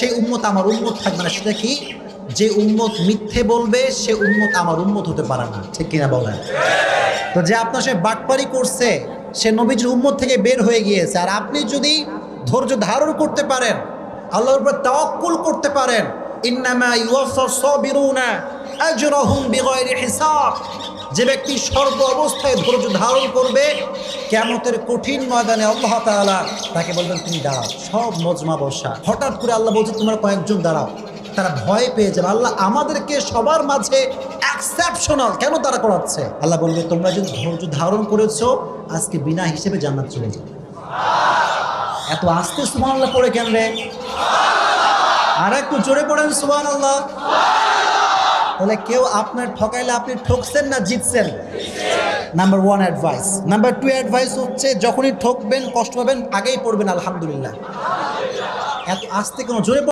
সেই উম্মত আমার উম্মত থাকবে না। সেটা কি? যে উম্মত মিথ্যে বলবে সে উম্মত আমার উম্মত হতে পারে না। ঠিক কিনা বলেন? তো যে আপনার সে বাটপারি করছে সে নবীজির উম্মত থেকে বের হয়ে গিয়েছে। আর আপনি যদি ধৈর্য ধারণ করতে পারেন, আল্লাহর উপর তাওয়াক্কুল করতে পারেন, ইন্নামা ইউওয়াফাস সাবিরুনা আজরাহুম বিগাইরি হিসাব, যে ব্যক্তি সর্ব অবস্থায় ধৈর্য ধারণ করবে কিয়ামতের কঠিন ময়দানে আল্লাহ তাআলা তাকে বলবেন তুমি দাঁড়াও। সব মজমা বসা, হঠাৎ করে আল্লাহ বলছে তোমরা কয়েকজন দাঁড়াও। তারা ভয় পেয়ে যাবে, আল্লাহ আমাদেরকে সবার মাঝে এক্সেপশনাল কেন তারা করাচ্ছে? আল্লাহ বলবে তোমরা যদি ধৈর্য ধারণ করেছো আজকে বিনা হিসেবে জান্নাত চলে যাবে। এত আস্তে সুবহানাল্লাহ পড়ে কেন রে? আর একটু জোরে পড়েন সুবহানাল্লাহ। তাহলে কেউ আপনার ঠকাইলে আপনি ঠকছেন না জিতছেন? Number 1 advice. নাম্বার 2 অ্যাডভাইস হচ্ছে যখনই ঠকবেন কষ্ট পাবেন আগেই পড়বেন আলহামদুলিল্লাহ। এত আস্তে কোনো জোরে